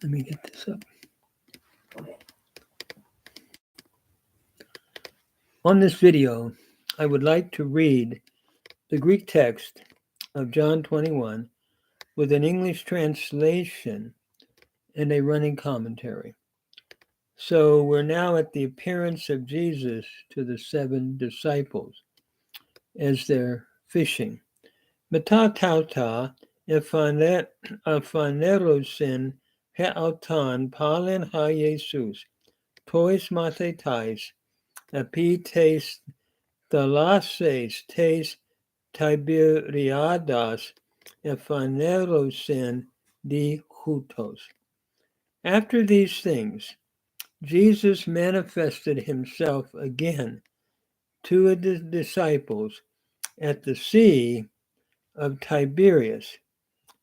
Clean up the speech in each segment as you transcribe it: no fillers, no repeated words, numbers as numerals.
Let me get this up. On this video, I would like to read the Greek text of John 21 with an English translation and a running commentary. So we're now at the appearance of Jesus to the 7 disciples as they're fishing. Meta tauta afanerosin heautan palin ha Jesus, tois mathetais, epi tes thalases tes Tiberiadas ephanerosin di hutos. After these things, Jesus manifested himself again to the disciples at the Sea of Tiberias,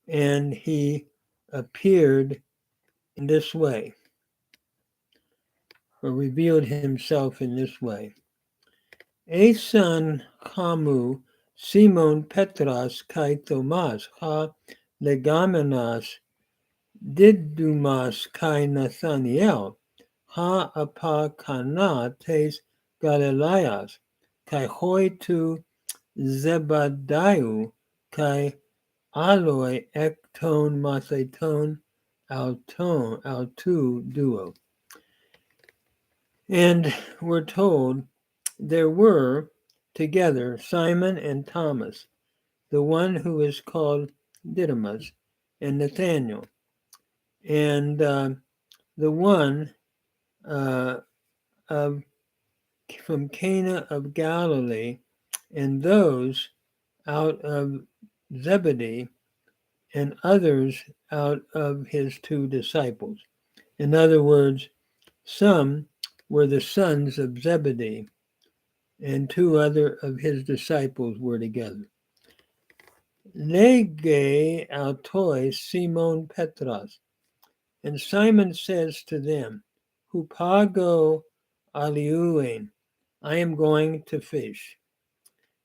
and he appeared in this way, or revealed himself in this way. Esan kamu Simon Petras kai Thomas ha legamenas Didumas kai Nathaniel ha apakana tes Galileas kai hoi tu Zebadiah kai aloi ekton matheton autu duo. And we're told there were together Simon and Thomas, the one who is called Didymus, and Nathanael, and the one of from Cana of Galilee, and those out of Zebedee, and others out of his 2 disciples. In other words, some were the sons of Zebedee, and 2 other of his disciples were together. Lege autois Simon Petras, and Simon says to them, Hupago aliuen, I am going to fish.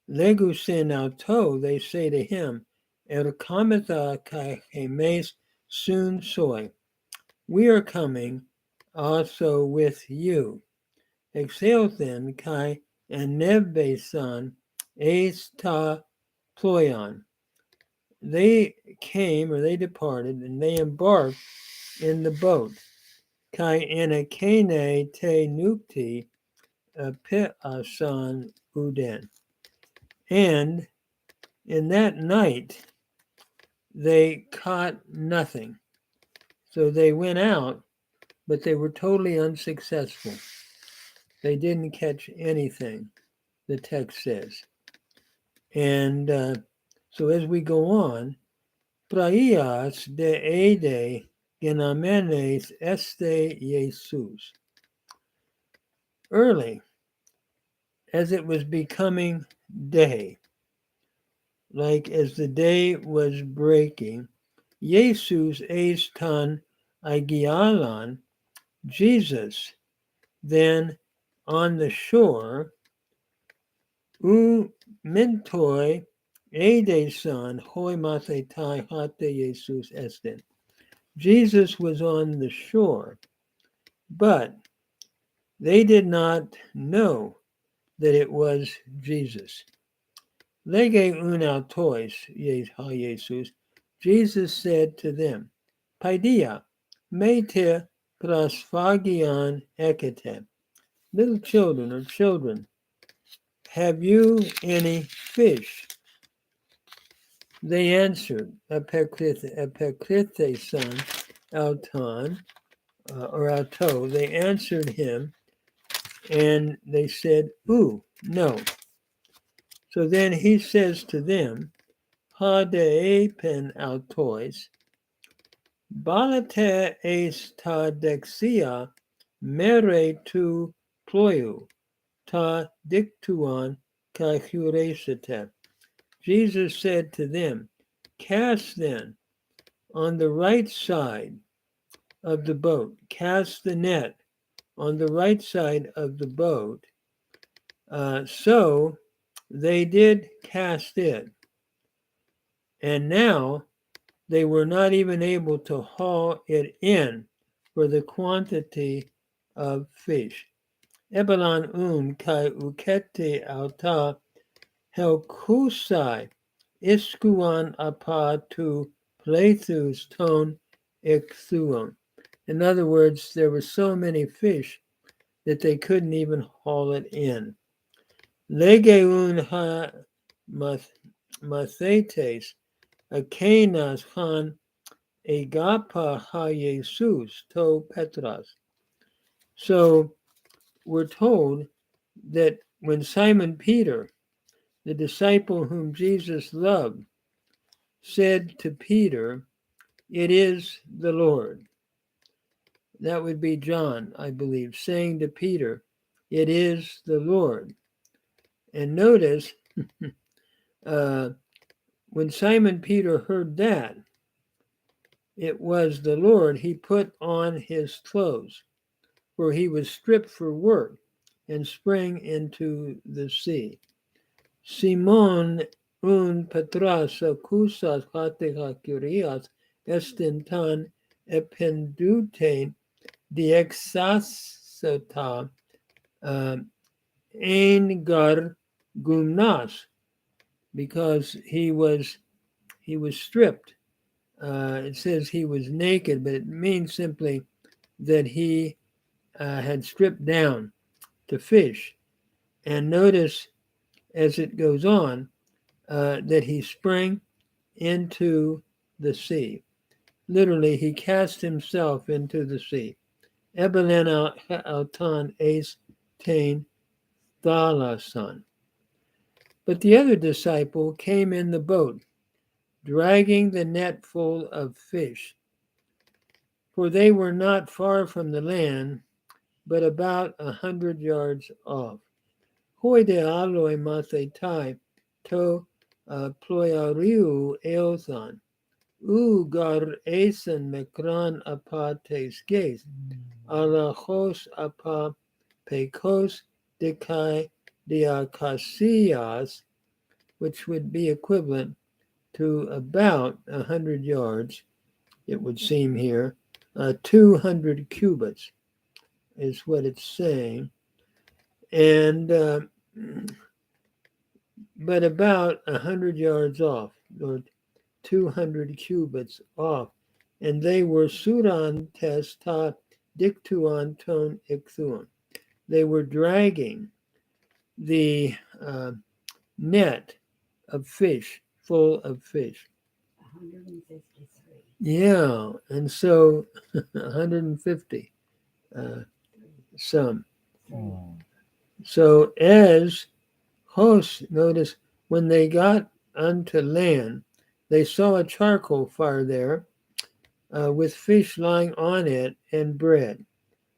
Legusin auto, they say to him, Erkametha kai hemes soon soy, we are coming also with you. Exhalthen kai enebesan es ta ployon. They came, or they departed, and they embarked in the boat. Kai anakene te nukti asan uden. And in that night they caught nothing. So they went out, but they were totally unsuccessful. They didn't catch anything, the text says. And so as we go on, Praias de ede genamenes este Jesus. Early, as it was becoming day, like as the day was breaking, Jesus estan agialan, Jesus then on the shore, u mentoi ede son hoi mathetai hate Jesus esten. Jesus was on the shore, but they did not know that it was Jesus. Lege un autois ha Jesus. Jesus said to them, Paidia, mete prasphagion ekete. Little children or children, have you any fish? They answered, Epiclithe son, Auton, or Auto. They answered him, and they said, Ooh, no. So then he says to them, Ha de pen autois, balate es ta dexia mere tu ploiu, ta dictuan ca huresete. Jesus said to them, cast then on the right side of the boat, cast the net on the right side of the boat. So they did cast it. And now they were not even able to haul it in for the quantity of fish. Ebelan kai ukete alta helkusai iskuan apa tu plethus ton ikthuon. In other words, there were so many fish that they couldn't even haul it in. Legeun ha mathetes akenas han agapa ha Jesus to Petras. So we're told that when Simon Peter, the disciple whom Jesus loved, said to Peter, "It is the Lord." That would be John, I believe, saying to Peter, "It is the Lord." And notice, when Simon Peter heard that, it was the Lord, he put on his clothes, for he was stripped for work, and sprang into the sea. Simon un Petras acusas hateha curias estintan ependuten diexasota engar gumnas, because he was stripped. It says he was naked, but it means simply that he had stripped down to fish. And notice as it goes on that he sprang into the sea. Literally, he cast himself into the sea. Ebelen altan es tain thalasan. But the other disciple came in the boat, dragging the net full of fish, for they were not far from the land, but about 100 yards off. Hoi de aloi mathetai to ploiariu eosan. Gar esen mekran apates ges, alachos apa pekos dekai diakasias, which would be equivalent to about 100 yards, it would seem here. 200 cubits is what it's saying. And but about 100 yards off, or 200 cubits off, and they were sudan tes ta dictuan ton ikthuon. They were dragging the net of fish, full of fish. 153. Yeah, and so 150 some. So as hosts, notice when they got unto land, they saw a charcoal fire there with fish lying on it and bread.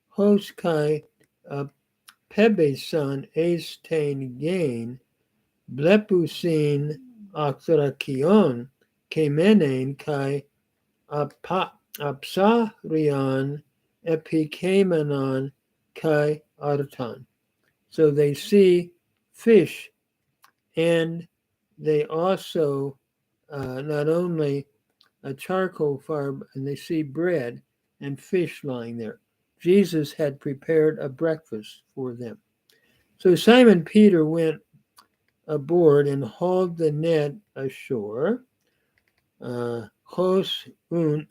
Host kai Pebe's son Estain gain blepusin aktrakion kemenein kai apsarion epikemenon kai artan. So they see fish, and they also not only a charcoal fire, and they see bread and fish lying there. Jesus had prepared a breakfast for them. So Simon Peter went aboard and hauled the net ashore. Hos un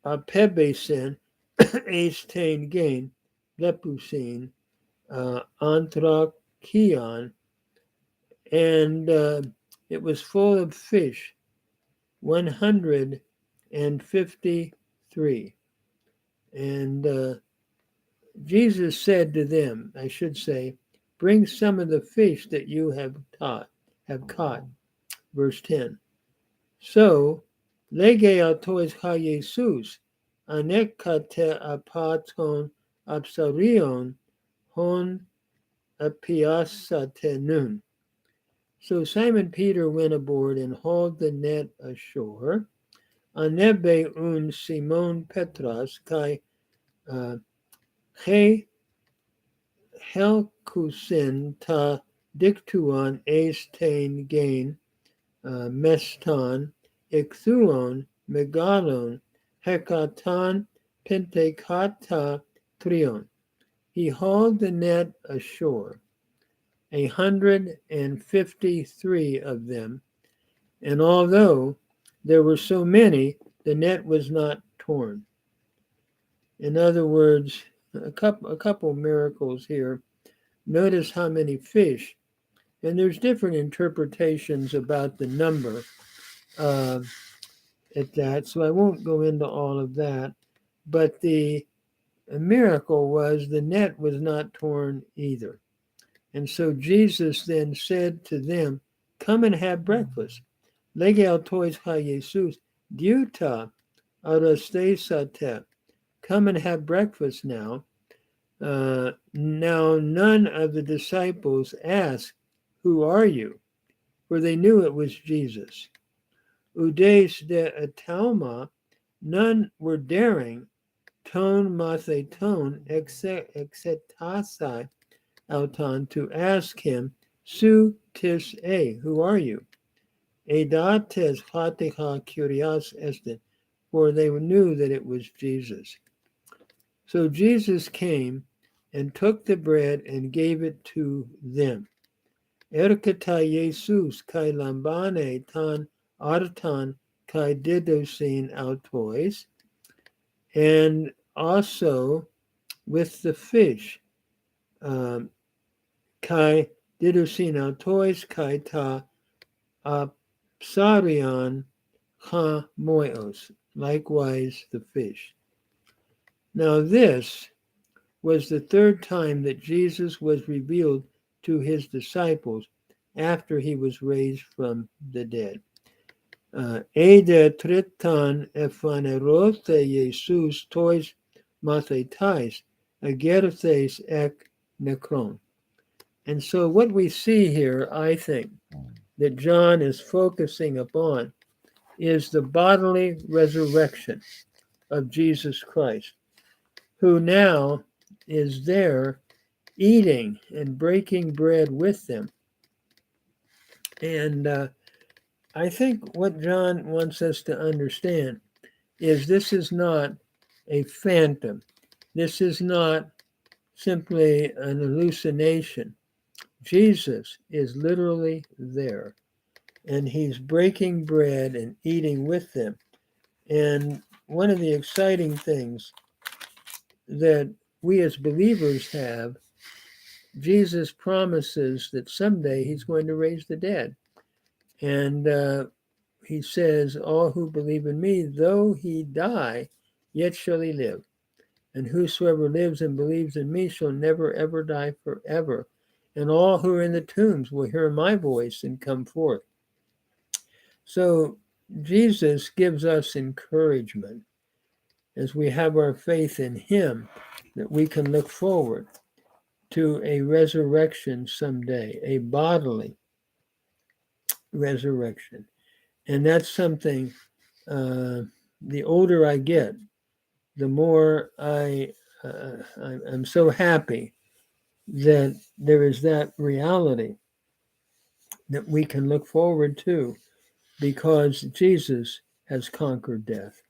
apebesen estain gain lepusin anthrakion, and it was full of fish, 153. And Jesus said to them, I should say, bring some of the fish that you have caught. Verse 10. So, lege autois ha Jesus, anekate apaton absarion hon apiasatenun. So Simon Peter went aboard and hauled the net ashore. Anebe un Simon Petras kai he helkusin ta dictuan estain gain mestan Ikthuon, Megalon, Hekatan, Pentekata, Trion. He hauled the net ashore, 153 of them, and although there were so many, the net was not torn. In other words, a couple miracles here. Notice how many fish, and there's different interpretations about the number at that, so I won't go into all of that. But the miracle was the net was not torn either. And so Jesus then said to them, "Come and have breakfast." Legel tois ha Jesus, diuta araste sate. Come and have breakfast now. Now none of the disciples asked, "Who are you?" For they knew it was Jesus. Udes de atalma, none were daring, ton mathe ton, exetasai auton, to ask him, Su tis a, who are you? Edates hateha curios estin, for they knew that it was Jesus. So Jesus came and took the bread and gave it to them. Erkata Jesus kai lambane tan artan kai didosin autois, and also with the fish, kai didosin autois kai ta apsarion ha moios, likewise the fish. Now this was the third time that Jesus was revealed to his disciples after he was raised from the dead. Ede tritan ephanerote Jesus tois mathetais agerthes ek necron. And so what we see here, I think, that John is focusing upon is the bodily resurrection of Jesus Christ, who now is there eating and breaking bread with them. And I think what John wants us to understand is this is not a phantom. This is not simply an hallucination. Jesus is literally there, and he's breaking bread and eating with them. And one of the exciting things that we as believers have, Jesus promises that someday he's going to raise the dead. And he says, all who believe in me, though he die, yet shall he live. And whosoever lives and believes in me shall never, ever die forever. And all who are in the tombs will hear my voice and come forth. So Jesus gives us encouragement as we have our faith in him, that we can look forward to a resurrection someday, a bodily resurrection. And that's something, the older I get, the more I'm so happy that there is that reality that we can look forward to, because Jesus has conquered death.